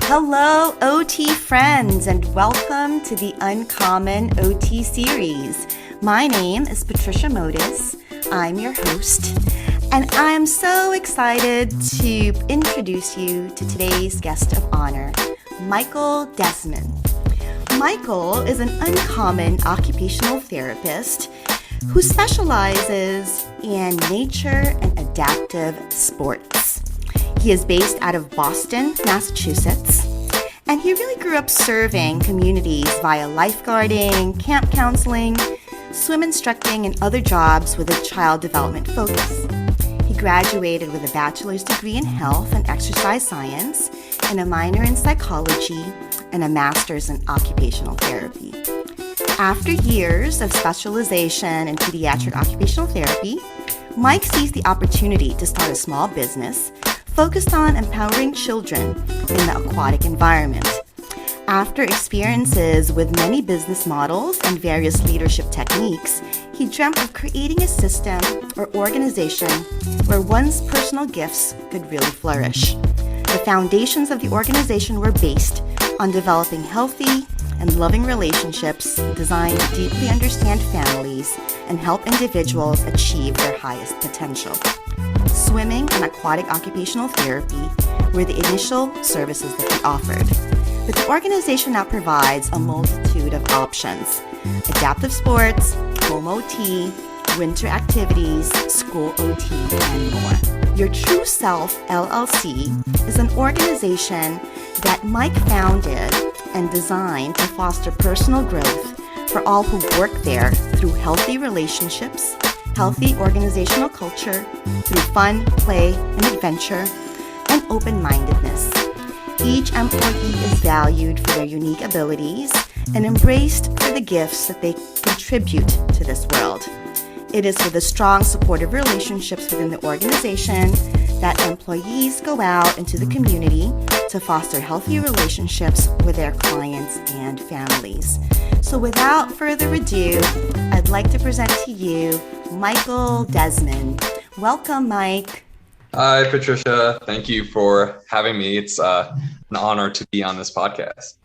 Hello, OT friends, and welcome to the Uncommon OT series. My name is Patricia Modis. I'm your host, and I'm so excited to introduce you to today's guest of honor, Michael Dezmin. Michael is an uncommon occupational therapist who specializes in nature and adaptive sports. He is based out of Boston, Massachusetts, and he really grew up serving communities via lifeguarding, camp counseling, swim instructing, and other jobs with a child development focus. He graduated with a bachelor's degree in health and exercise science and a minor in psychology and a master's in occupational therapy. After years of specialization in pediatric occupational therapy, Mike sees the opportunity to start a small business focused on empowering children in the aquatic environment. After experiences with many business models and various leadership techniques, he dreamt of creating a system or organization where one's personal gifts could really flourish. The foundations of the organization were based on developing healthy and loving relationships designed to deeply understand families and help individuals achieve their highest potential. Swimming and aquatic occupational therapy were the initial services that he offered. But the organization now provides a multitude of options: adaptive sports, home OT, winter activities, school OT, and more. Your True Self LLC is an organization that Mike founded and designed to foster personal growth for all who work there through healthy relationships, healthy organizational culture, through fun, play, and adventure, and open-mindedness. Each employee is valued for their unique abilities and embraced for the gifts that they contribute to this world. It is with the strong, supportive relationships within the organization that employees go out into the community to foster healthy relationships with their clients and families. So without further ado, I'd like to present to you Michael Dezmin. Welcome, Mike. Hi, Patricia. Thank you for having me. It's an honor to be on this podcast.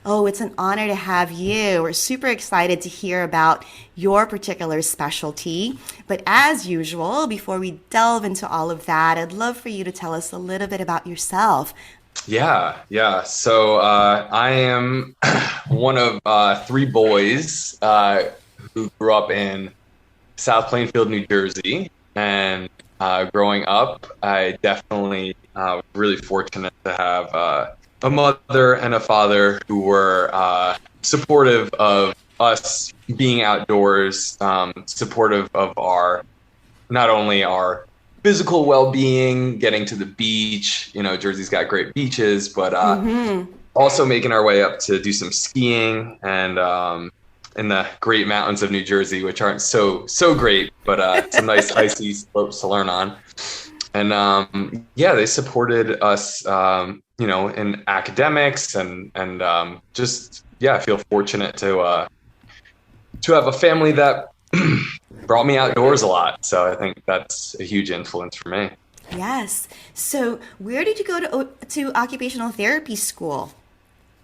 Oh, it's an honor to have you. We're super excited to hear about your particular specialty. But as usual, before we delve into all of that, I'd love for you to tell us a little bit about yourself. Yeah. So I am one of three boys who grew up in South Plainfield, New Jersey. And growing up, I definitely was really fortunate to have a mother and a father who were supportive of us being outdoors, supportive of not only our physical well-being, getting to the beach. You know, Jersey's got great beaches, but also making our way up to do some skiing and in the great mountains of New Jersey, which aren't so great, but some nice icy slopes to learn on. And they supported us, in academics and just I feel fortunate to have a family that brought me outdoors a lot. So I think that's a huge influence for me. Yes. So where did you go to occupational therapy school?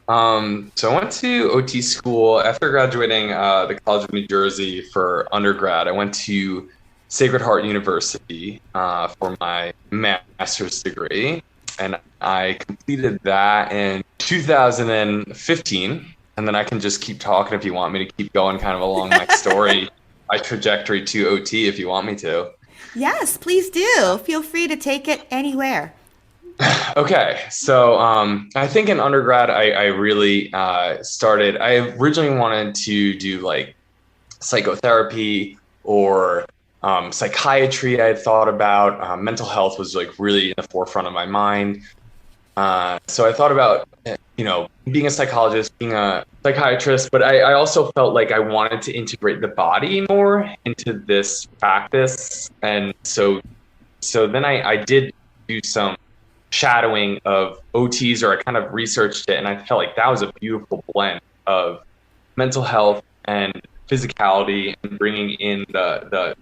So I went to OT school after graduating the College of New Jersey for undergrad. I went to Sacred Heart University for my master's degree, and I completed that in 2015. And then I can just keep talking if you want me to keep going kind of along my story, my trajectory to OT if you want me to. Yes, please do. Feel free to take it anywhere. Okay, so I think in undergrad, I really started. I originally wanted to do like psychotherapy or psychiatry. I had thought about mental health was like really in the forefront of my mind. So I thought about being a psychologist, being a psychiatrist, but I also felt like I wanted to integrate the body more into this practice, and so then I did do some shadowing of OTs, or I kind of researched it, and I felt like that was a beautiful blend of mental health and physicality and bringing in the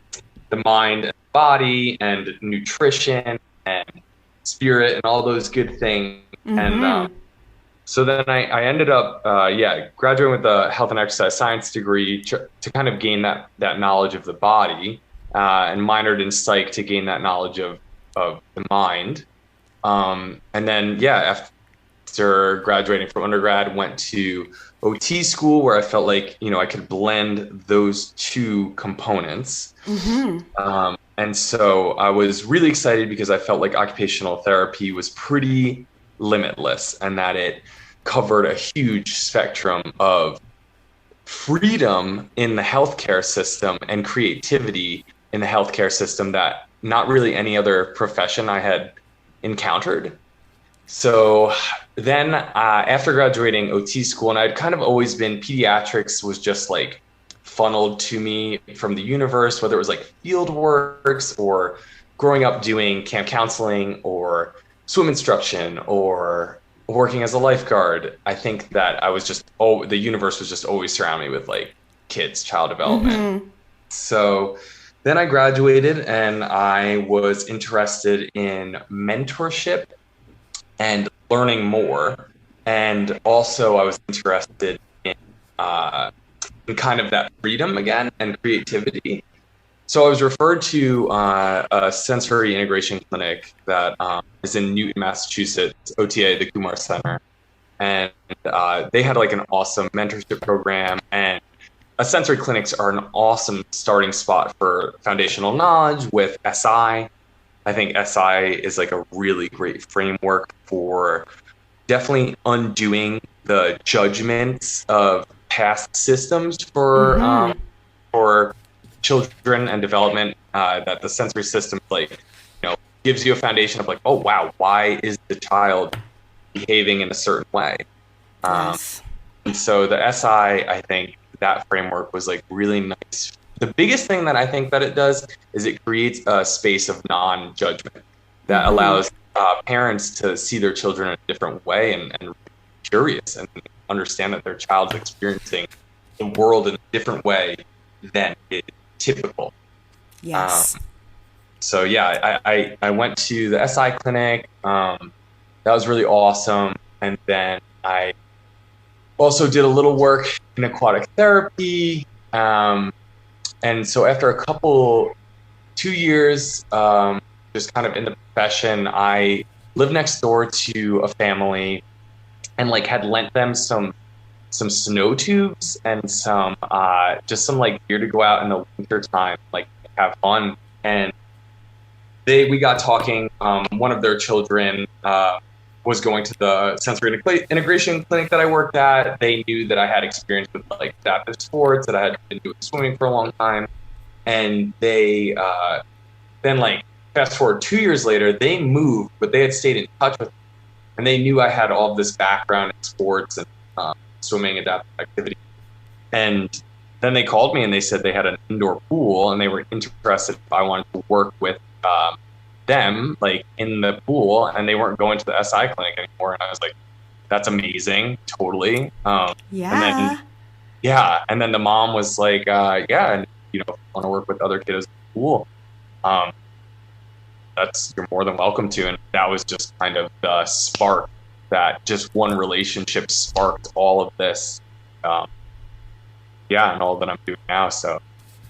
mind and body and nutrition and spirit and all those good things. Mm-hmm. So then I ended up, graduating with a health and exercise science degree to kind of gain that knowledge of the body, and minored in psych to gain that knowledge of the mind. And then, after graduating from undergrad, went to OT school where I felt like, I could blend those two components. And so I was really excited because I felt like occupational therapy was pretty limitless and that it covered a huge spectrum of freedom in the healthcare system and creativity in the healthcare system that not really any other profession I had encountered. So then after graduating OT school, and I'd kind of always been, pediatrics was just like funneled to me from the universe, whether it was like field works or growing up doing camp counseling or swim instruction or working as a lifeguard. I think that the universe was just always surrounding me with like kids, child development. So then I graduated and I was interested in mentorship and learning more. And also I was interested in kind of that freedom again and creativity. So I was referred to a sensory integration clinic that is in Newton, Massachusetts, OTA, the Kumar Center. And they had like an awesome mentorship program, and sensory clinics are an awesome starting spot for foundational knowledge with SI. I think SI is like a really great framework for definitely undoing the judgments of past systems for children and development, that the sensory system gives you a foundation of like, oh wow, why is the child behaving in a certain way? Yes. And so the SI, I think that framework was like really nice. The biggest thing that I think that it does is it creates a space of non-judgment that allows parents to see their children in a different way and curious and understand that their child's experiencing the world in a different way than is typical. Yes. So I went to the SI clinic. That was really awesome. And then I also did a little work in aquatic therapy. And so after 2 years, just kind of in the profession, I lived next door to a family and like had lent them some snow tubes and some like gear to go out in the winter time, like have fun. And we got talking. One of their children was going to the sensory integration clinic that I worked at. They knew that I had experience with like adaptive sports, that I had been doing swimming for a long time. And they then like fast forward 2 years later, they moved, but they had stayed in touch with me. And they knew I had all of this background in sports and swimming, adaptive activity. And then they called me and they said they had an indoor pool and they were interested if I wanted to work with them like in the pool, and they weren't going to the SI clinic anymore. And I was like, that's amazing. Totally. And then the mom was like, and want to work with other kiddos in the pool. You're more than welcome to. And that was just kind of the spark that just one relationship sparked all of this. And all that I'm doing now. So.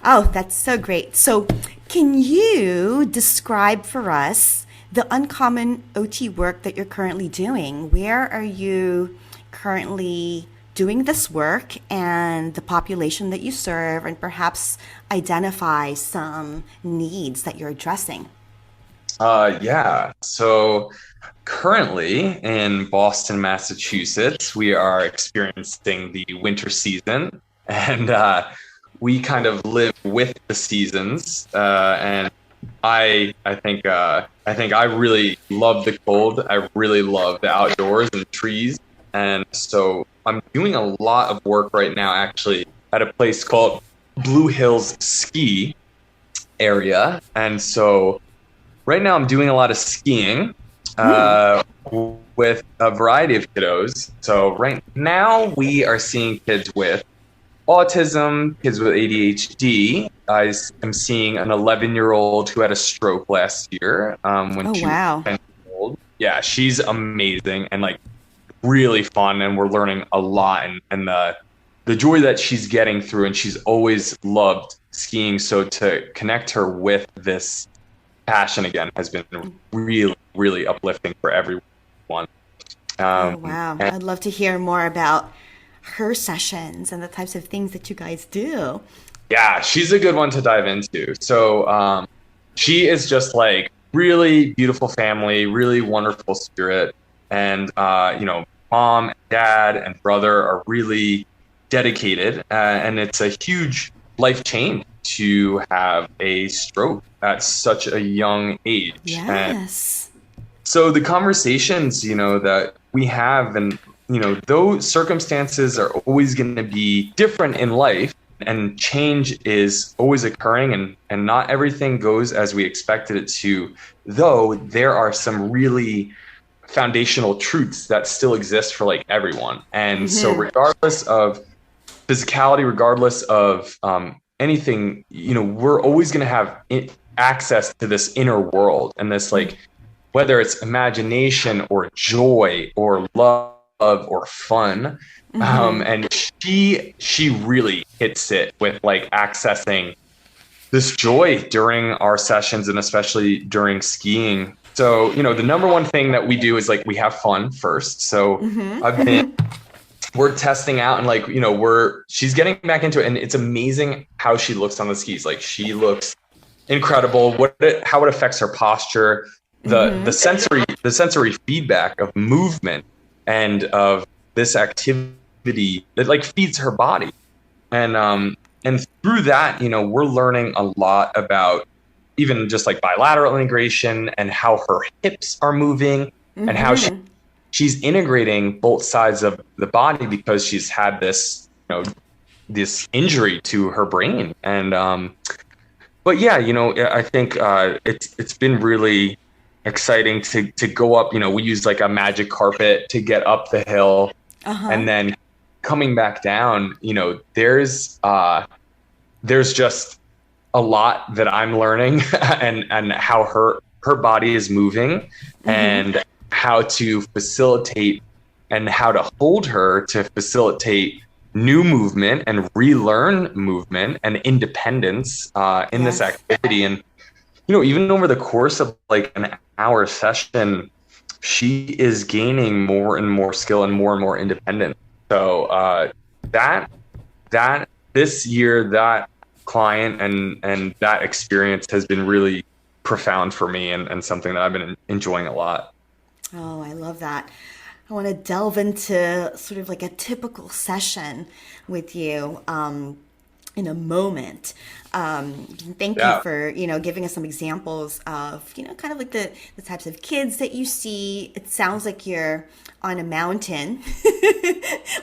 Oh, that's so great. So can you describe for us the uncommon OT work that you're currently doing? Where are you currently doing this work and the population that you serve, and perhaps identify some needs that you're addressing? So currently in Boston, Massachusetts, we are experiencing the winter season, and we kind of live with the seasons. And I think I really love the cold. I really love the outdoors and trees. And so I'm doing a lot of work right now, actually, at a place called Blue Hills Ski area. And so right now I'm doing a lot of skiing with a variety of kiddos. So right now we are seeing kids with autism, kids with ADHD. I am seeing an 11-year-old who had a stroke last year when she was 10 years old. Yeah, she's amazing. And like really fun, and we're learning a lot, and the joy that she's getting through, and she's always loved skiing. So to connect her with this passion again has been really, really uplifting for everyone. Oh, wow. I'd love to hear more about her sessions and the types of things that you guys do. Yeah, she's a good one to dive into. So she is just like really beautiful family, really wonderful spirit. And, mom, and dad, and brother are really dedicated. And it's a huge life change to have a stroke at such a young age. Yes. And so the conversations, that we have, and, those circumstances are always going to be different in life. And change is always occurring, and not everything goes as we expected it to, though there are some really foundational truths that still exist for like everyone. And so regardless of physicality, regardless of anything, we're always going to have access to this inner world, and this, like, whether it's imagination or joy or love or fun. And she really hits it with like accessing this joy during our sessions, and especially during skiing. So, the number one thing that we do is like we have fun first. So we're testing out, and like, she's getting back into it, and it's amazing how she looks on the skis. Like, she looks incredible. How it affects her posture, the sensory feedback of movement and of this activity that like feeds her body. And through that, we're learning a lot about even just like bilateral integration and how her hips are moving and how she's integrating both sides of the body, because she's had this, this injury to her brain. And, but yeah, I think, it's been really exciting to go up. We use like a magic carpet to get up the hill, and then coming back down, there's just a lot that I'm learning and how her body is moving, and how to facilitate and how to hold her to facilitate new movement and relearn movement and independence in this activity. And, even over the course of like an hour session, she is gaining more and more skill and more independence. So that this year, that client and that experience has been really profound for me, and something that I've been enjoying a lot. Oh, I love that. I want to delve into sort of like a typical session with you in a moment. Thank you for, giving us some examples of, kind of like the types of kids that you see. It sounds like you're on a mountain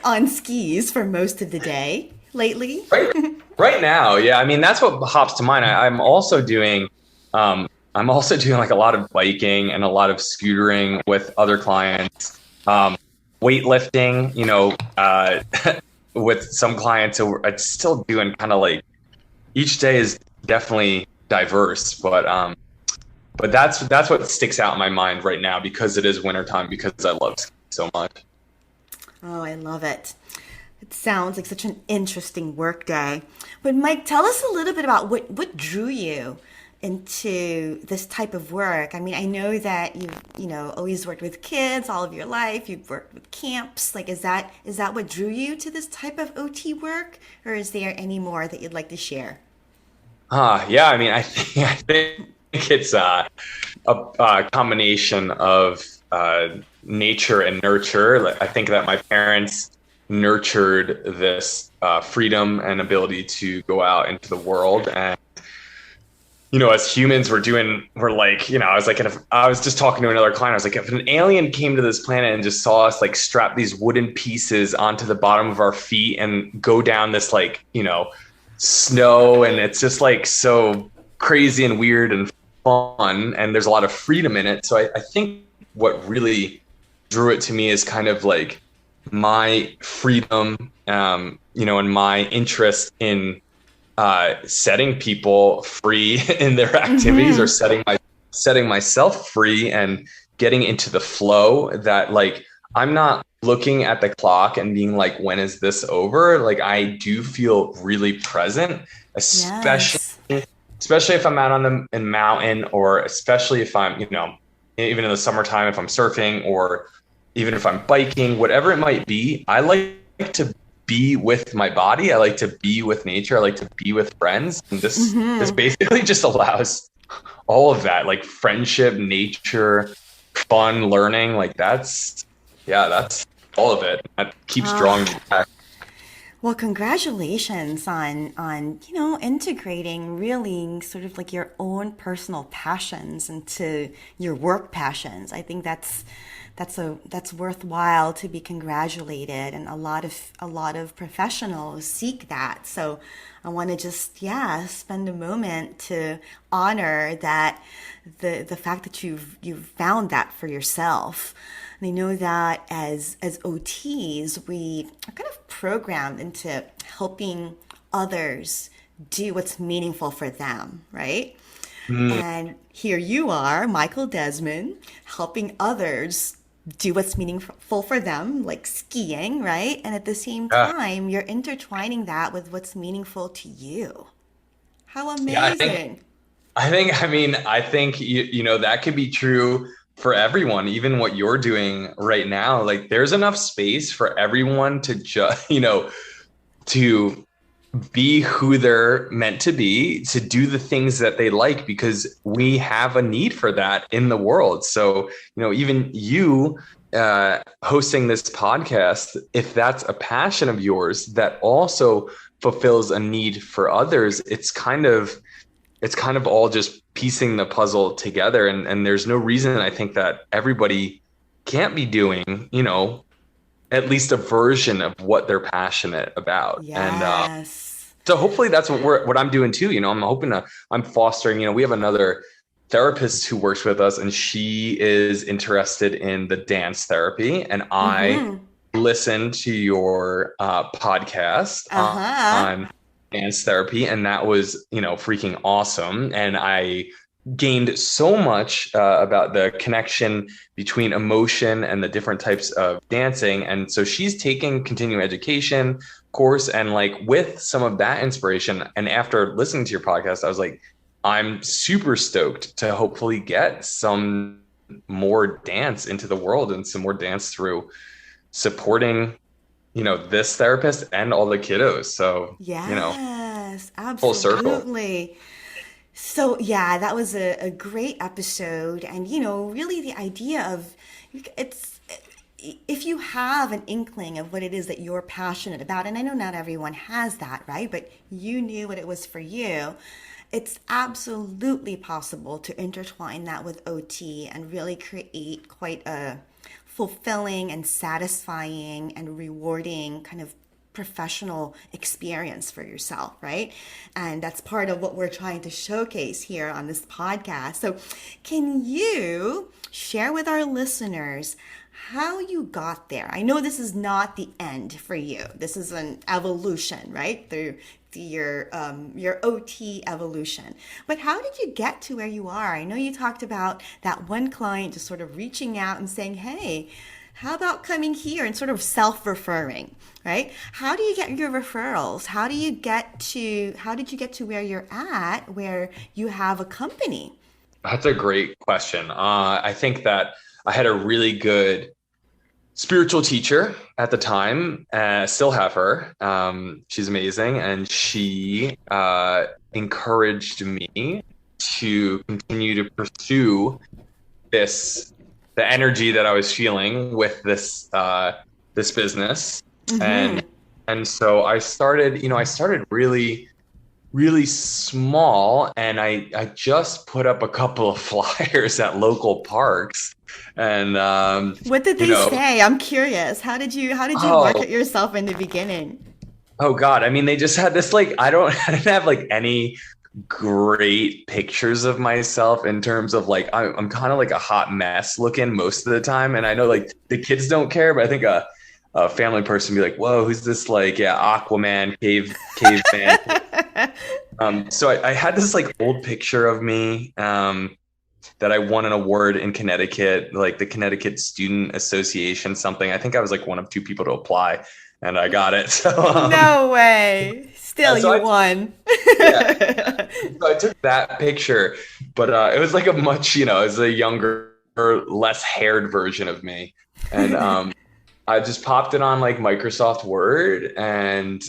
on skis for most of the day lately. Right now. Yeah. I mean, that's what hops to mind. I'm also doing like a lot of biking and a lot of scootering with other clients, weightlifting, with some clients. So it's still doing kind of like, each day is definitely diverse, but that's what sticks out in my mind right now, because it is wintertime, because I love skiing so much. Oh, I love it. It sounds like such an interesting work day. But Mike, tell us a little bit about what drew you into this type of work. I mean, I know that you've, always worked with kids all of your life. You've worked with camps. Like, is that what drew you to this type of OT work, or is there any more that you'd like to share? Yeah. I mean, I think it's a combination of nature and nurture. I think that my parents nurtured this freedom and ability to go out into the world. And, as humans, we're like, I was just talking to another client. I was like, if an alien came to this planet and just saw us like strap these wooden pieces onto the bottom of our feet and go down this like, snow, and it's just like so crazy and weird and fun, and there's a lot of freedom in it. So I think what really drew it to me is kind of like my freedom, and my interest in setting people free in their activities, or setting myself free and getting into the flow that like I'm not looking at the clock and being like, when is this over? Like I do feel really present, especially Yes. especially if I'm out on the mountain, or especially if I'm, even in the summertime, if I'm surfing, or even if I'm biking, whatever it might be. I like to be with my body. I like to be with nature. I like to be with friends. And this basically just allows all of that, like friendship, nature, fun, learning. Like that's all of it. That keeps drawing me Ah, back. well, congratulations on integrating really sort of like your own personal passions into your work passions. I think that's worthwhile to be congratulated, and a lot of professionals seek that. So I want to just spend a moment to honor that, the fact that you've found that for yourself. And I know that as OTs, we are kind of programmed into helping others do what's meaningful for them, right? Mm, And here you are, Michael Dezmin, helping others do what's meaningful for them, like skiing, right? And at the same yeah. time, you're intertwining that with what's meaningful to you. How Yeah, amazing. I think that could be true for everyone, even what you're doing right now. Like there's enough space for everyone to just, to be who they're meant to be, to do the things that they like, because we have a need for that in the world. So, even you hosting this podcast, if that's a passion of yours that also fulfills a need for others, it's kind of all just piecing the puzzle together. And there's no reason I think that everybody can't be doing, at least a version of what they're passionate about. And Yes. so hopefully that's what I'm doing too. I'm fostering, we have another therapist who works with us, and she is interested in the dance therapy. And I listened to your podcast Uh-huh. on dance therapy, and that was, freaking awesome. And I gained so much about the connection between emotion and the different types of dancing. And so she's taking continuing education course, and like with some of that inspiration, and after listening to your podcast, I was like, I'm super stoked to hopefully get some more dance into the world, and some more dance through supporting, this therapist and all the kiddos. So, Yes, full circle. absolutely. So, yeah, that was a great episode. And, really the idea of it's if you have an inkling of what it is that you're passionate about, and I know not everyone has that, right? But you knew what it was for you. It's absolutely possible to intertwine that with OT and really create quite a fulfilling and satisfying and rewarding kind of professional experience for yourself, right? And that's part of what we're trying to showcase here on this podcast. So, can you share with our listeners how you got there? I know this is not the end for you. This is an evolution, right? Through your OT evolution. But how did you get to where you are? I know you talked about that one client just sort of reaching out and saying, "Hey, how about coming here?" and sort of self-referring, right? How do you get your referrals? How did you get to where you're at, where you have a company? That's a great question. I think that I had a really good spiritual teacher at the time. Still have her. She's amazing, and she encouraged me to continue to pursue this the energy that I was feeling with this business. and and so I started really really small, and I just put up a couple of flyers at local parks. And What did you they know say? I'm curious. How did you oh market yourself in the beginning? oh god, I mean, they just had this, like, I didn't have like any great pictures of myself, in terms of like I'm kind of like a hot mess looking most of the time. And I know like the kids don't care, but I think a family person would be like, whoa, who's this, like, yeah, Aquaman, caveman. So I had this like old picture of me, that I won an award in Connecticut, like the Connecticut Student Association, something. I think I was like one of two people to apply, and I got it. So, No way. Still, so you won. yeah, so I took that picture, but it was like a much, it was a younger, less haired version of me, and I just popped it on like Microsoft Word and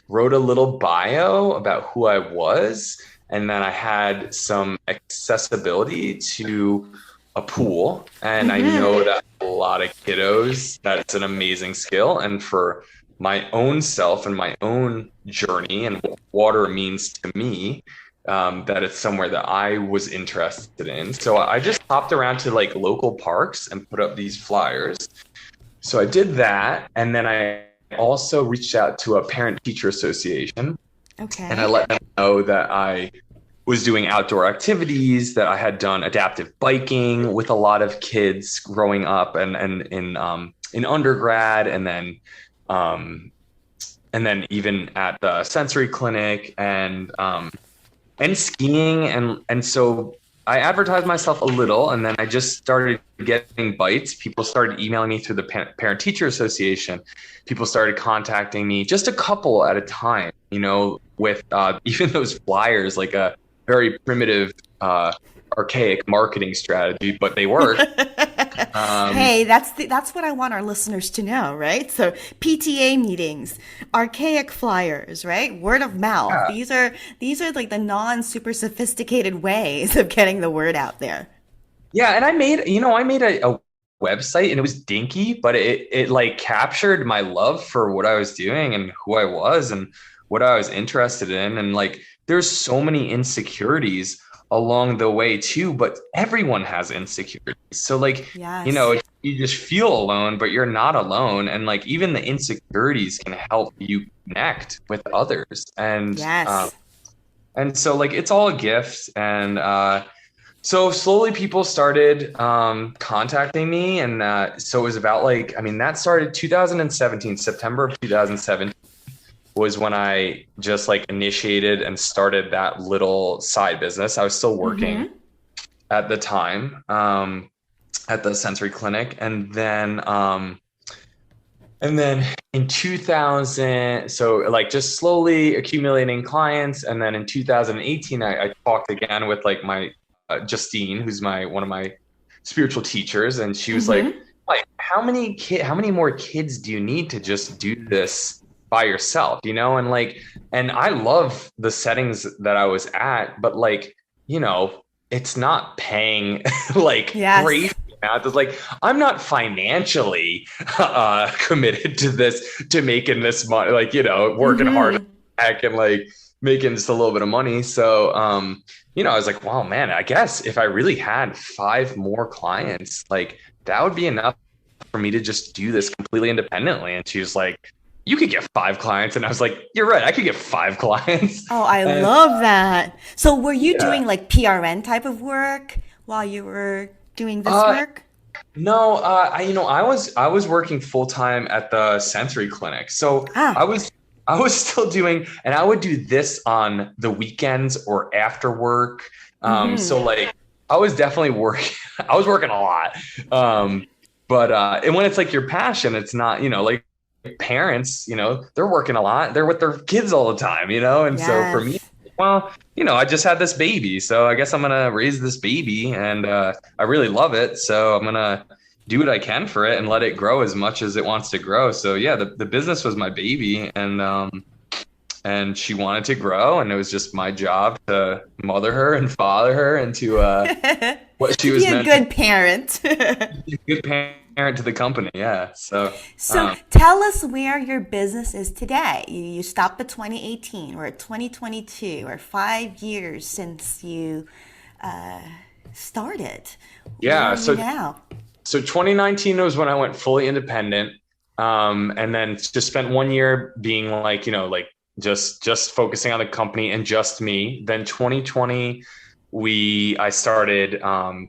wrote a little bio about who I was. And then I had some accessibility to a pool. And I know that a lot of kiddos, that's an amazing skill. And for my own self and my own journey and what water means to me, that it's somewhere that I was interested in. So I just hopped around to like local parks and put up these flyers. So I did that. And then I also reached out to a parent-teacher association. Okay. And I let them know that I was doing outdoor activities, that I had done adaptive biking with a lot of kids growing up and in undergrad, and then even at the sensory clinic and skiing. And so I advertised myself a little, and then I just started getting bites. People started emailing me through the Parent-Teacher Association. People started contacting me, just a couple at a time, with even those flyers, like a very primitive, archaic marketing strategy, but they work. Hey, that's what I want our listeners to know, right? So PTA meetings, archaic flyers, right? Word of mouth. Yeah. These are like the non-super sophisticated ways of getting the word out there. Yeah, and I made a website, and it was dinky, but it like captured my love for what I was doing and who I was and what I was interested in. And like, there's so many insecurities along the way too, but everyone has insecurities. So like, yes. You just feel alone, but you're not alone. And like, even the insecurities can help you connect with others. And, yes. And so like, it's all a gift. And, so slowly people started contacting me. And so it was about that started 2017, September of 2017 was when I just like initiated and started that little side business. I was still working at the time at the sensory clinic. And then in 2000, so like just slowly accumulating clients. And then in 2018, I talked again with like my Justine, who's one of my spiritual teachers, and she was like, how many more kids do you need to just do this by yourself, and I love the settings that I was at, but it's not paying like crazy amounts. Like, I'm not financially committed to this, to making this money, working hard heck and like making just a little bit of money. So, I was like, wow, man, I guess if I really had 5 more clients, like that would be enough for me to just do this completely independently. And she was like, you could get 5 clients. And I was like, you're right, I could get 5 clients. Oh, I love that. So were you doing like PRN type of work while you were doing this work? No, I was working full time at the sensory clinic. So I was still doing, and I would do this on the weekends or after work. So like I was definitely working, I was working a lot. But and when it's like your passion, it's not, like parents, they're working a lot. They're with their kids all the time, and so for me, well, I just had this baby, so I guess I'm going to raise this baby, and I really love it. So I'm going to do what I can for it and let it grow as much as it wants to grow. So yeah, the business was my baby, and she wanted to grow, and it was just my job to mother her and father her into what she was meant to be a good parent. A good parent to the company, yeah. So tell us where your business is today. You stopped at 2018. We're at 2022, or 5 years since you started. Yeah. So now. So 2019 was when I went fully independent, and then just spent 1 year being just focusing on the company and just me. Then 2020, I started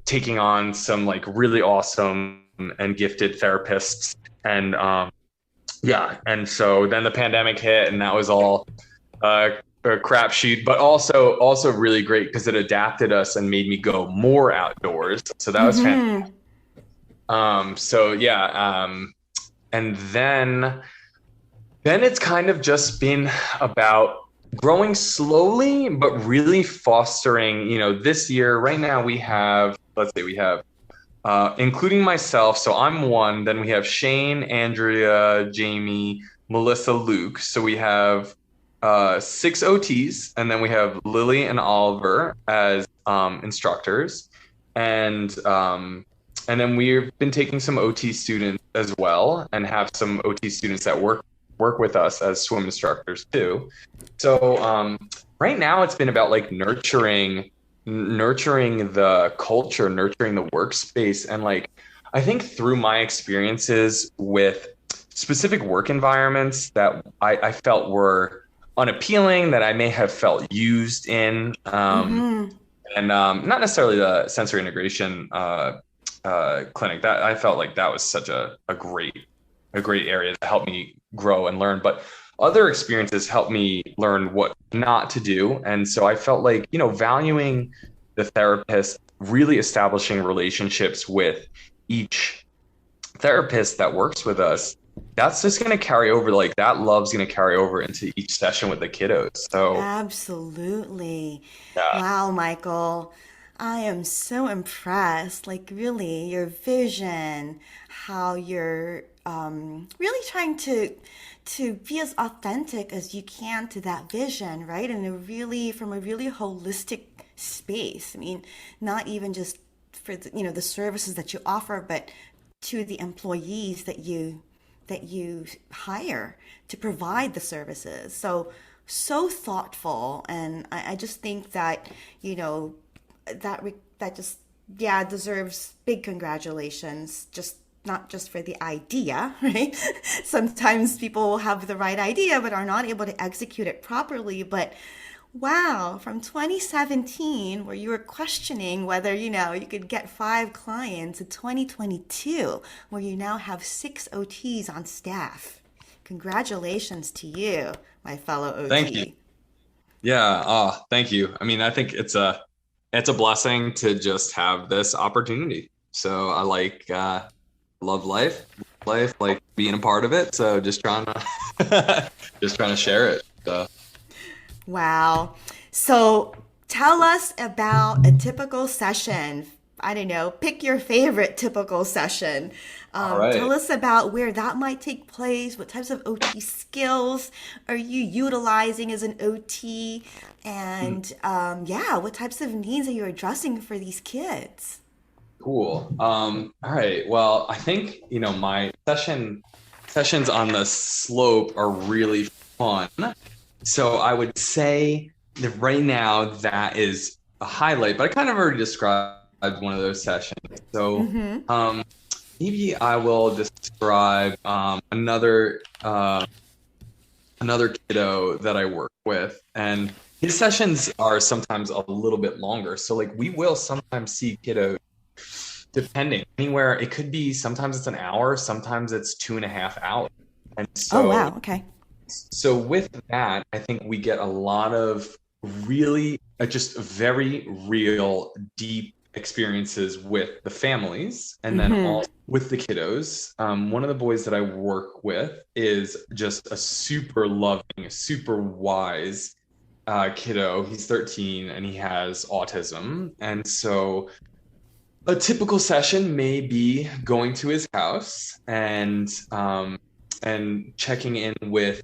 taking on some like really awesome and gifted therapists, and and so then the pandemic hit, and that was all a crapshoot, but also really great because it adapted us and made me go more outdoors. So that was fantastic. Mm-hmm. So yeah, and then it's kind of just been about growing slowly, but really fostering, this year, right now let's say we have, including myself. So I'm one, then we have Shane, Andrea, Jamie, Melissa, Luke. So we have, 6 OTs, and then we have Lily and Oliver as, instructors. And then we've been taking some OT students as well, and have some OT students that work with us as swim instructors too. So right now it's been about like nurturing the culture, nurturing the workspace, and like I think through my experiences with specific work environments that I felt were unappealing, that I may have felt used in, Mm-hmm. and not necessarily the sensory integration clinic. That I felt like that was such a great area to help me grow and learn. But other experiences helped me learn what not to do. And so I felt like, valuing the therapist, really establishing relationships with each therapist that works with us, that's just going to carry over. Like that love's going to carry over into each session with the kiddos. So Absolutely. yeah. Wow, Michael. I am so impressed. Like, really, your vision, how you're really trying to be as authentic as you can to that vision, right? And from a really holistic space. I mean, not even just for the services that you offer, but to the employees that you hire to provide the services. So thoughtful, and I just think that that just, yeah, deserves big congratulations. Just not just for the idea, right? Sometimes people will have the right idea but are not able to execute it properly. But wow, from 2017, where you were questioning whether, you could get 5 clients, to 2022, where you now have 6 OTs on staff. Congratulations to you, my fellow Thank you. OT. Yeah. Oh, thank you. I mean, I think it's a blessing to just have this opportunity. So I love life, like being a part of it. So just trying to, just trying to share it. So, Wow. So tell us about a typical session. I don't know, pick your favorite typical session. all Tell right. us about where that might take place. What types of OT skills are you utilizing as an OT? And yeah, what types of needs are you addressing for these kids? Cool. All right. Well, I think, my sessions on the slope are really fun. So I would say that right now that is a highlight, but I kind of already described one of those sessions. So Mm-hmm. um, maybe I will describe another kiddo that I work with, and his sessions are sometimes a little bit longer. So like we will sometimes see kiddos depending anywhere. It could be sometimes it's an hour, sometimes it's 2.5 hours. And Oh, so wow. Okay. so with that, I think we get a lot of really just very real, deep experiences with the families, and then Mm-hmm. also with the kiddos. One of the boys that I work with is just a super loving, super wise kiddo. He's 13 and he has autism. And so a typical session may be going to his house and checking in with,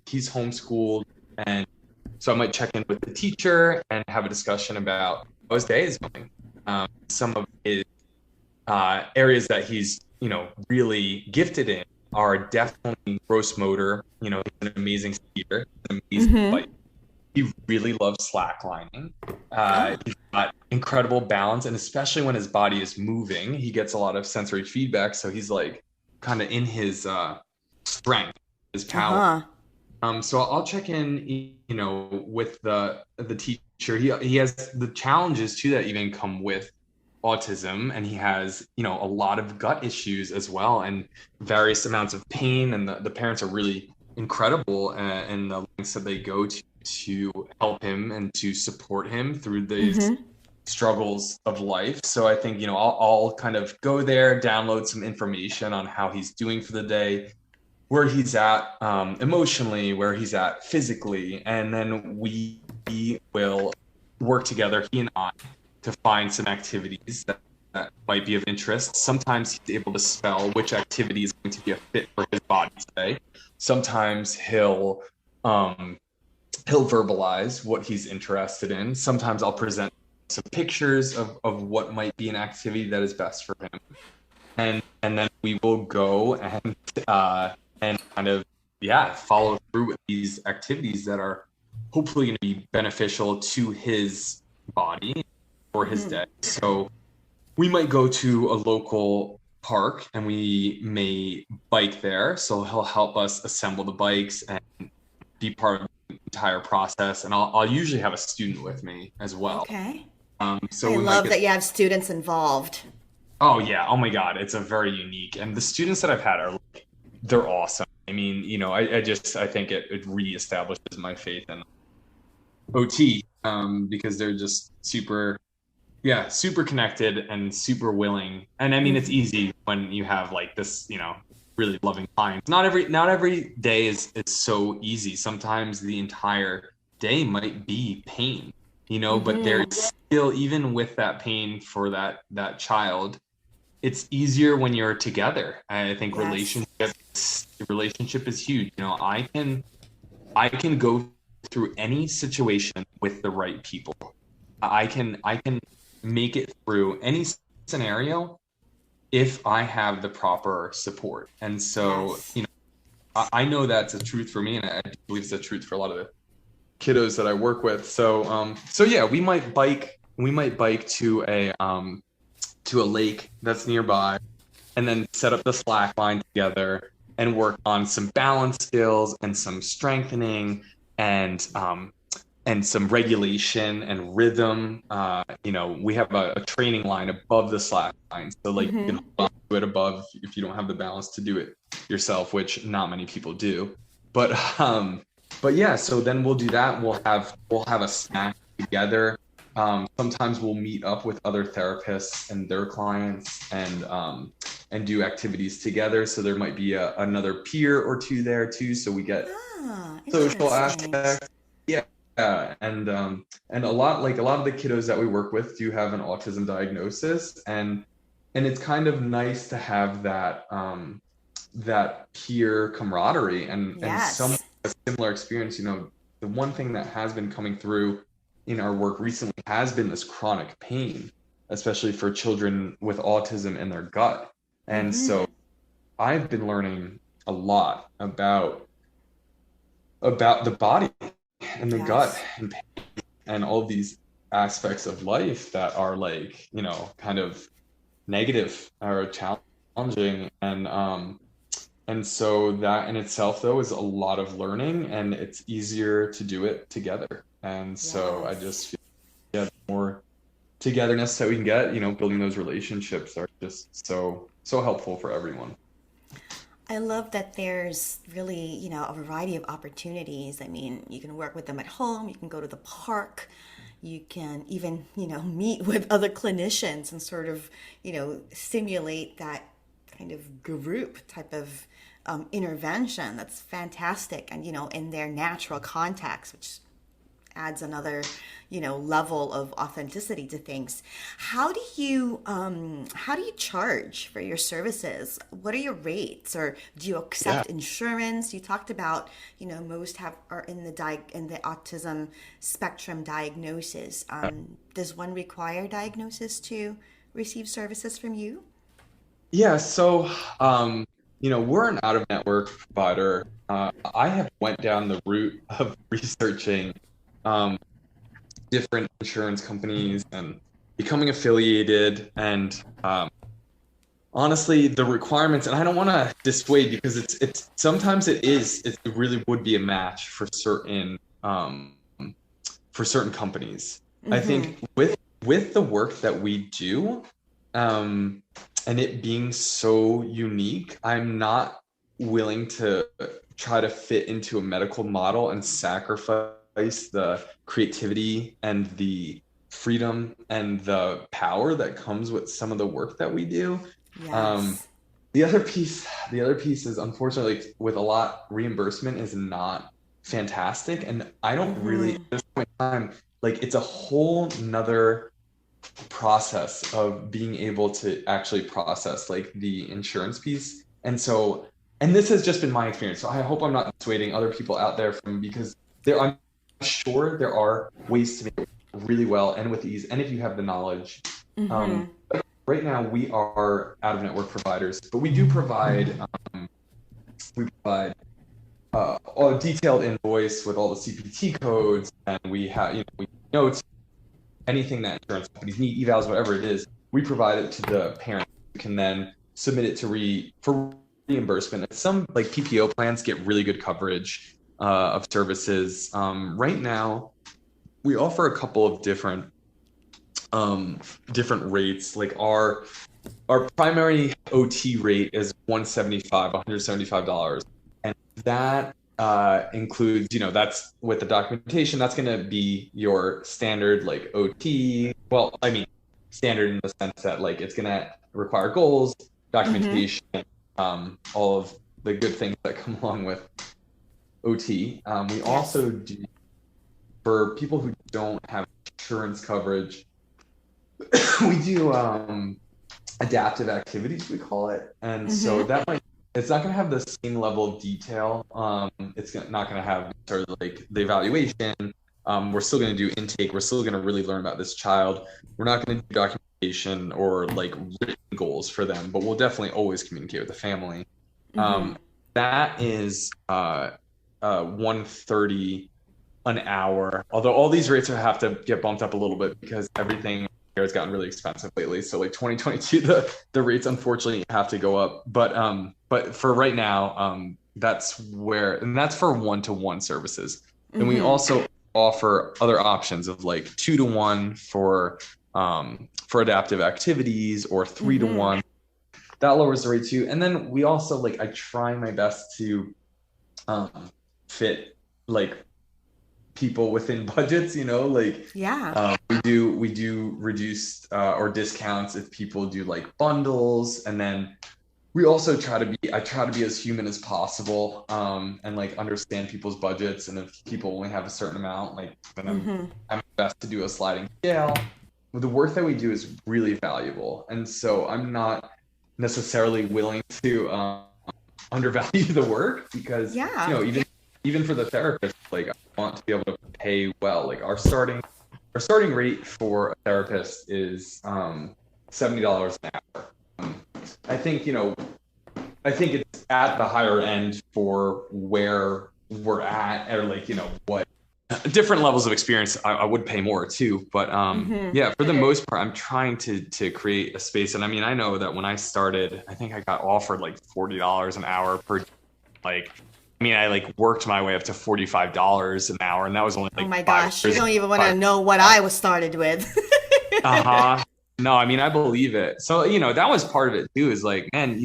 he's homeschooled, and so I might check in with the teacher and have a discussion about how his day is going. Some of his areas that he's really gifted in are definitely gross motor. He's an amazing skier, an amazing Mm-hmm. bike. He really loves slacklining. Oh. He's got incredible balance, and especially when his body is moving, he gets a lot of sensory feedback. So he's like kind of in his strength, his power. Uh-huh. So I'll check in, with the teacher. He has the challenges too that even come with autism, and he has, a lot of gut issues as well, and various amounts of pain. And the parents are really incredible, and the lengths that they go to help him and to support him through these Mm-hmm. struggles of life. So I think, I'll kind of go there, download some information on how he's doing for the day, where he's at emotionally, where he's at physically, and then we will work together, he and I, to find some activities that might be of interest. Sometimes he's able to spell which activity is going to be a fit for his body today. Sometimes he'll verbalize what he's interested in. Sometimes I'll present some pictures of what might be an activity that is best for him. And then we will go and kind of, follow through with these activities that are hopefully going to be beneficial to his body or his day. So we might go to a local park and we may bike there. So he'll help us assemble the bikes and be part of the entire process. And I'll usually have a student with me as well. Okay. So I we love that you have students involved. Oh yeah. Oh my God. It's a very unique, and the students that I've had are they're awesome. I mean, I think it reestablishes my faith in OT, because they're just super connected and super willing. And I mean, it's easy when you have like this, really loving clients. Not every day is so easy. Sometimes the entire day might be pain, but there's still, even with that pain for that child, it's easier when you're together. I think Yes. relationship is huge. I can go through any situation with the right people. I can make it through any scenario if I have the proper support. And so, Yes. I know that's a truth for me, and I believe it's a truth for a lot of the kiddos that I work with. So yeah, we might bike to a lake that's nearby, and then set up the slack line together and work on some balance skills and some strengthening and some regulation and rhythm. We have a training line above the slack line, so like you can hold on to it above if you don't have the balance to do it yourself, which not many people do. But yeah, so then we'll do that. We'll have a snack together. Sometimes we'll meet up with other therapists and their clients and do activities together. So there might be another peer or two there too. So we get social Interesting. aspects. Yeah. And a lot of the kiddos that we work with do have an autism diagnosis, and it's kind of nice to have that peer camaraderie and some Yes. a similar experience. The one thing that has been coming through in our work recently has been this chronic pain, especially for children with autism in their gut. And so I've been learning a lot about the body and the gut and pain and all of these aspects of life that are like, kind of negative or challenging. And so that in itself, though, is a lot of learning, and it's easier to do it together. And so I just feel the more togetherness that we can get, building those relationships are just so helpful for everyone. I love that there's really, a variety of opportunities. I mean, you can work with them at home, you can go to the park, you can even, meet with other clinicians and sort of, simulate that kind of group type of intervention. That's fantastic. And, in their natural context, which adds another level of authenticity to things. How do you charge for your services? What are your rates, or do you Yeah. accept insurance? You talked about most are in the autism spectrum diagnosis. Does one require diagnosis to receive services from you? Yeah. So, we're an out-of-network provider. I have went down the route of researching um, different insurance companies and becoming affiliated, and honestly, the requirements, and I don't want to dissuade, because it's sometimes it really would be a match for certain companies. I think with the work that we do, and it being so unique, I'm not willing to try to fit into a medical model and sacrifice the creativity and the freedom and the power that comes with some of the work that we do. Um, Yes. the other piece is, unfortunately, with a lot, reimbursement is not fantastic, and I don't really at Mm-hmm. this point in time, like, it's a whole nother process of being able to actually process like the insurance piece. And this has just been my experience. So I hope I'm not dissuading other people out there from, because I'm sure there are ways to make it really well and with ease. And if you have the knowledge, Mm-hmm. right now we are out of network providers, but we do provide, we provide a detailed invoice with all the CPT codes, and we have, we notes, anything that insurance companies need, evals, whatever it is, we provide it to the parent who can then submit it to for reimbursement. And some like PPO plans get really good coverage of services. Right now, we offer a couple of different rates. Like our primary OT rate is $175, and that includes, that's with the documentation. That's going to be your standard like OT. Well, I mean, standard in the sense that like it's going to require goals, Mm-hmm. documentation, all of the good things that come along with OT. We Yes. also do, for people who don't have insurance coverage, we do adaptive activities, we call it. And so Mm-hmm. it's not going to have the same level of detail. It's not going to have sort of like the evaluation. We're still going to do intake. We're still going to really learn about this child. We're not going to do documentation or like written goals for them, but we'll definitely always communicate with the family. Mm-hmm. That is 130 an hour. Although all these rates will have to get bumped up a little bit because everything here has gotten really expensive lately. So like 2022, the rates unfortunately have to go up. But for right now, that's for one-to-one services. Then we Mm-hmm. also offer other options of like 2-to-1 for adaptive activities, or three to Mm-hmm. one. That lowers the rate too. And then we also, like, I try my best to um, fit like people within budgets, like Yeah. we do reduced or discounts if people do like bundles. And then we also I try to be as human as possible, and like understand people's budgets. And if people only have a certain amount, like, then Mm-hmm. I'm best to do a sliding scale. The work that we do is really valuable, and so I'm not necessarily willing to undervalue the work, because Yeah. even for the therapist, like, I want to be able to pay well. Like, our starting rate for a therapist is $70 an hour. I think it's at the higher end for where we're at, or like, what different levels of experience. I would pay more too, but Mm-hmm. yeah, for the most part, I'm trying to create a space. And I mean, I know that when I started, I think I got offered like $40 an hour per, like, I mean, I like worked my way up to $45 an hour, and that was only Oh like my five gosh, you years don't even want to five know what I was started with. Uh-huh. No, I mean, I believe it. So, that was part of it too, is like, man,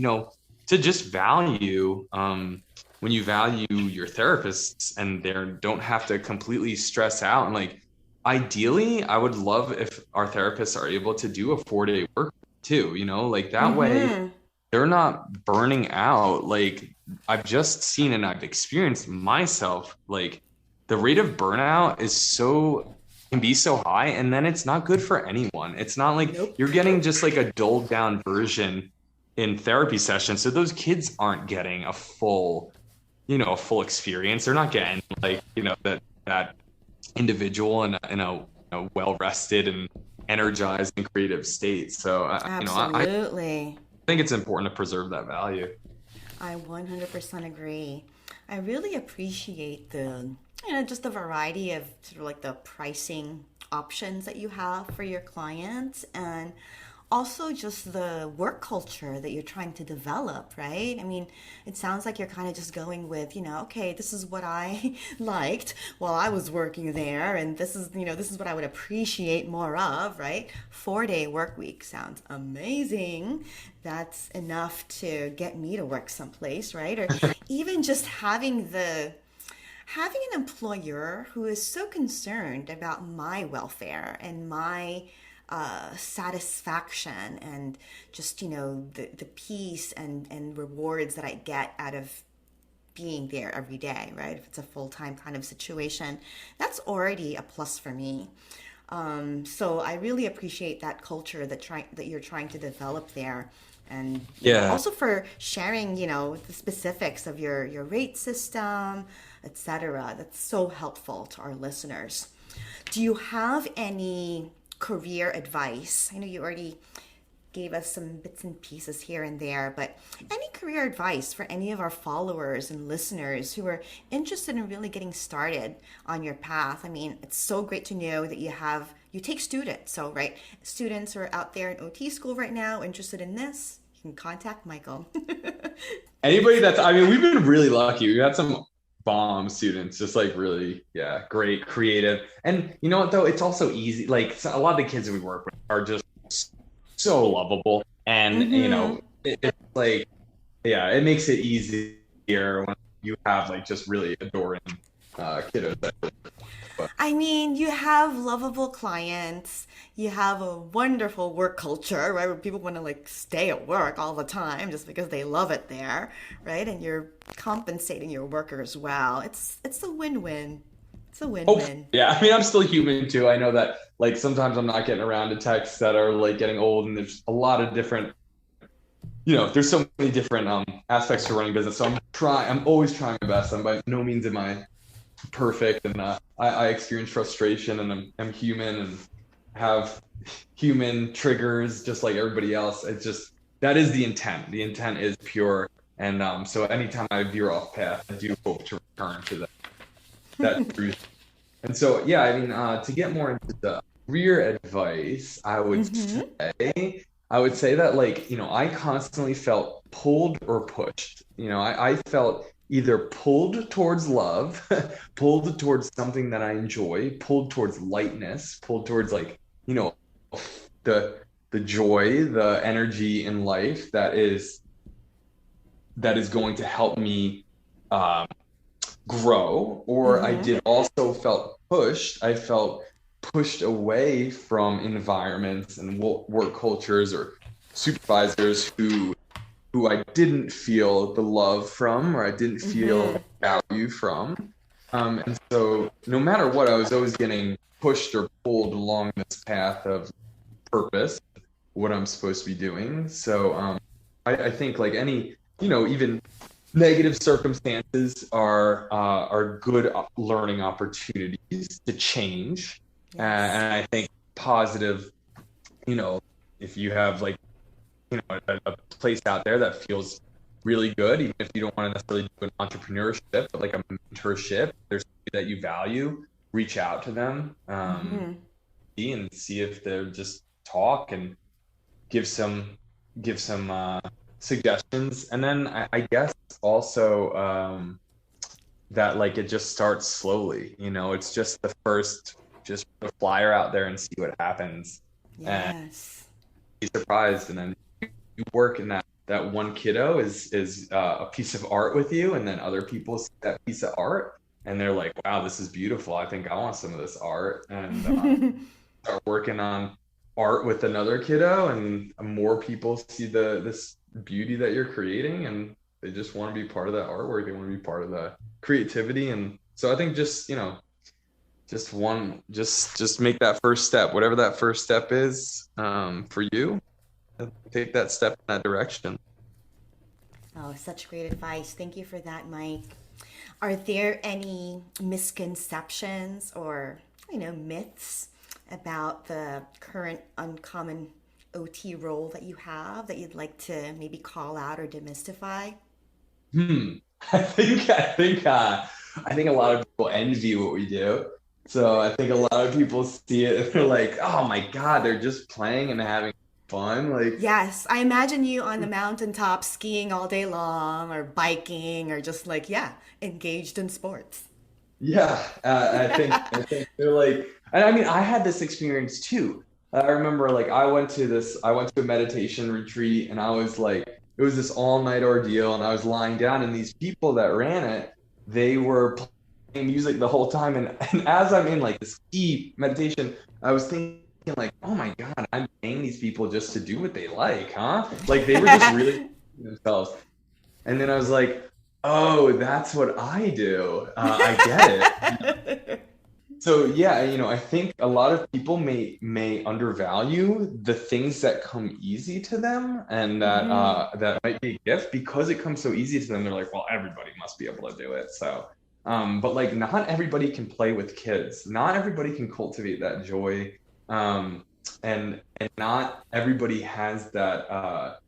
to just value, when you value your therapists and they don't have to completely stress out. And like, ideally, I would love if our therapists are able to do a 4-day work too, like that way Mm-hmm. they're not burning out. Like, I've just seen and I've experienced myself, like, the rate of burnout can be so high, and then it's not good for anyone. It's not like Nope. you're getting just like a dulled down version in therapy sessions. So those kids aren't getting a full experience. They're not getting like, that individual in a well rested and energized and creative state. So I Absolutely. think it's important to preserve that value. I 100% agree. I really appreciate just the variety of sort of like the pricing options that you have for your clients, and also just the work culture that you're trying to develop, right? I mean, it sounds like you're kind of just going with, okay, this is what I liked while I was working there, and this is what I would appreciate more of, right? 4-day work week sounds amazing. That's enough to get me to work someplace, right? Or even just having an employer who is so concerned about my welfare and my satisfaction and just the peace and rewards that I get out of being there every day, right? If it's a full-time kind of situation, that's already a plus for me. So I really appreciate that culture that you're trying to develop there. And also for sharing, the specifics of your rate system, etc. That's so helpful to our listeners. Do you have any career advice? I know you already gave us some bits and pieces here and there, but any career advice for any of our followers and listeners who are interested in really getting started on your path? I mean, it's so great to know that you take students. So, right, students who are out there in OT school right now interested in this, you can contact Michael. Anybody we've been really lucky. We've had some bomb students, just like really, great, creative. And you know what though? It's also easy. Like a lot of the kids that we work with are just so lovable. And it's like, it makes it easier when you have like just really adoring kiddos. I mean, you have lovable clients, you have a wonderful work culture, right? Where people want to like stay at work all the time just because they love it there, right? And you're compensating your workers well. It's a win-win. It's a win-win. Yeah, I mean, I'm still human too. I know that like sometimes I'm not getting around to texts that are like getting old, and there's a lot of different, there's so many different aspects to running business. So I'm always trying my best. I'm by no means am I perfect, and I experience frustration, and I'm human and have human triggers just like everybody else. It's just that is the intent. The intent is pure, and so anytime I veer off path, I do hope to return to that truth. And so I mean, to get more into the career advice, I would say that like I constantly felt pulled or pushed. I felt either pulled towards love, pulled towards something that I enjoy, pulled towards lightness, pulled towards like, the joy, the energy in life that is going to help me grow. Or I did also felt pushed. I felt pushed away from environments and work cultures or supervisors who I didn't feel the love from, or I didn't feel value from. And so no matter what, I was always getting pushed or pulled along this path of purpose, what I'm supposed to be doing. So I think like any, even negative circumstances are good learning opportunities to change. Yes. And I think positive, if you have like, a place out there that feels really good, even if you don't want to necessarily do an entrepreneurship, but like a mentorship, there's something that you value, reach out to them and see if they'll just talk and give some suggestions. And then I guess also that like it just starts slowly, it's just the first, just put a flyer out there and see what happens. Yes. And be surprised, and then you work in that one kiddo is a piece of art with you, and then other people see that piece of art and they're like, wow, this is beautiful, I think I want some of this art, and start working on art with another kiddo, and more people see this beauty that you're creating, and they just want to be part of that artwork, they want to be part of the creativity. And so I think just just make that first step, whatever that first step is for you. Take that step in that direction. Oh, such great advice. Thank you for that, Mike. Are there any misconceptions or, myths about the current uncommon OT role that you have that you'd like to maybe call out or demystify? I think a lot of people envy what we do. So I think a lot of people see it and they're like, oh my God, they're just playing and having fun. Like, Yes, I imagine you on the mountaintop skiing all day long or biking or just engaged in sports. yeah, I think they're like, and I mean, I had this experience too. I remember like I went to a meditation retreat, and I was like, it was this all-night ordeal, and I was lying down, and these people that ran it, they were playing music the whole time, and as I'm in like this deep meditation, I was thinking like, oh my God, I'm paying these people just to do what they like, huh? Like they were just really themselves. And then I was like, oh, that's what I do. I get it. So yeah, I think a lot of people may undervalue the things that come easy to them, and that might be a gift because it comes so easy to them. They're like, well, everybody must be able to do it. So, but like, not everybody can play with kids. Not everybody can cultivate that joy, and not everybody has that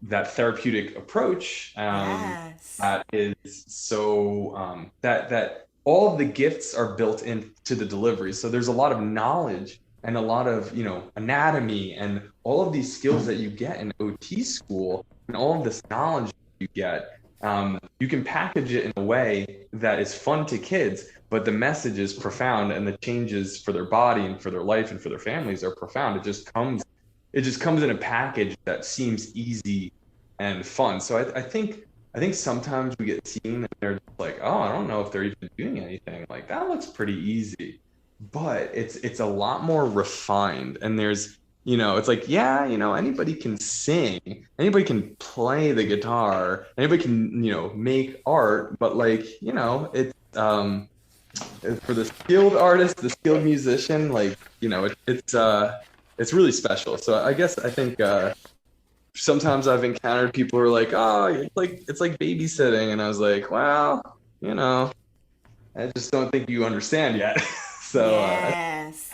that therapeutic approach Yes. that is so that all of the gifts are built into the delivery. So there's a lot of knowledge and a lot of anatomy and all of these skills that you get in OT school, and all of this knowledge you get. You can package it in a way that is fun to kids, but the message is profound, and the changes for their body and for their life and for their families are profound. It just comes in a package that seems easy and fun. So I think sometimes we get seen and they're just like, oh, I don't know if they're even doing anything. Like, that looks pretty easy, but it's a lot more refined. And there's, it's like, yeah, anybody can sing, anybody can play the guitar, anybody can, make art, but like, it's for the skilled artist, the skilled musician, like, it's really special. So I think sometimes I've encountered people who are like, oh, it's like babysitting, and I was like, well, I just don't think you understand yet. So Yes.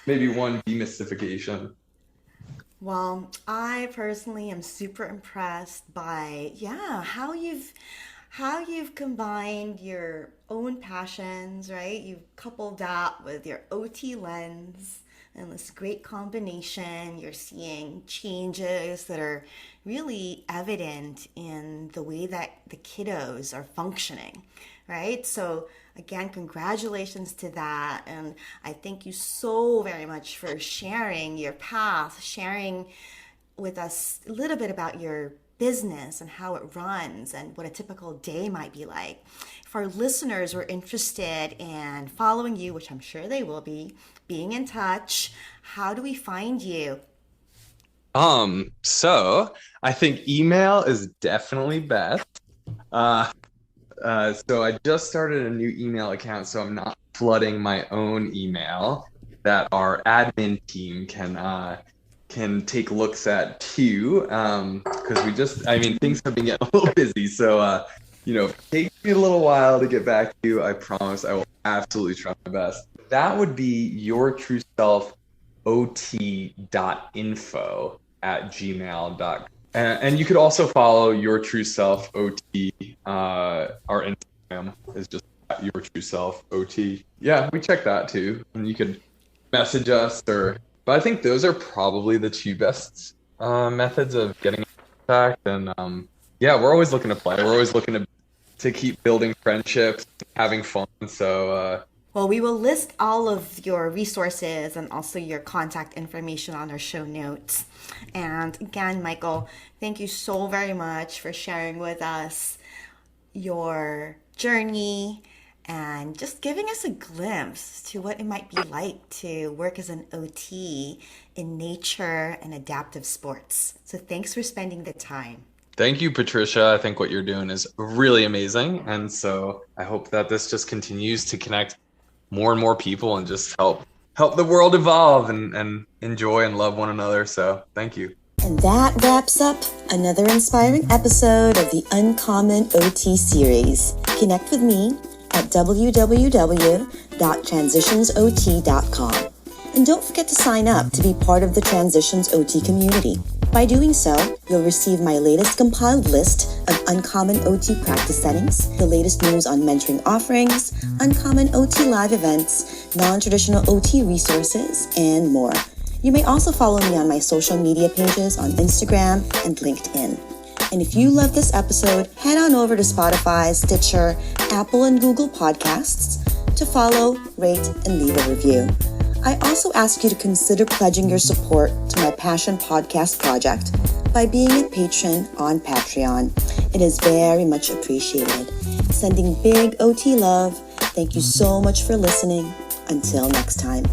maybe one demystification. Well, I personally am super impressed by how you've combined your own passions, right? You've coupled that with your OT lens and this great combination. You're seeing changes that are really evident in the way that the kiddos are functioning, right? So again, congratulations to that. And I thank you so very much for sharing your path, sharing with us a little bit about your business and how it runs and what a typical day might be like. If our listeners were interested in following you, which I'm sure they will be, being in touch, how do we find you? So I think email is definitely best. So I just started a new email account, so I'm not flooding my own email, that our admin team can take looks at too. Because things have been getting a little busy. So it takes me a little while to get back to you. I promise I will absolutely try my best. That would be yourtrueselfot.info@gmail.com. And you could also follow Your True Self OT. Our Instagram is just Your True Self OT. Yeah, we check that too. And you could message us but I think those are probably the two best methods of getting in contact. And we're always looking to play. We're always looking to keep building friendships, having fun. So Well, we will list all of your resources and also your contact information on our show notes. And again, Michael, thank you so very much for sharing with us your journey and just giving us a glimpse to what it might be like to work as an OT in nature and adaptive sports. So thanks for spending the time. Thank you, Patricia. I think what you're doing is really amazing. And so I hope that this just continues to connect more and more people and just help the world evolve and enjoy and love one another. So thank you. And that wraps up another inspiring episode of the Uncommon OT series. Connect with me at www.transitionsot.com. And don't forget to sign up to be part of the Transitions OT community. By doing so, you'll receive my latest compiled list of uncommon OT practice settings, the latest news on mentoring offerings, uncommon OT live events, non-traditional OT resources, and more. You may also follow me on my social media pages on Instagram and LinkedIn. And if you love this episode, head on over to Spotify, Stitcher, Apple, and Google Podcasts to follow, rate, and leave a review. I also ask you to consider pledging your support to my Passion Podcast project by being a patron on Patreon. It is very much appreciated. Sending big OT love. Thank you so much for listening. Until next time.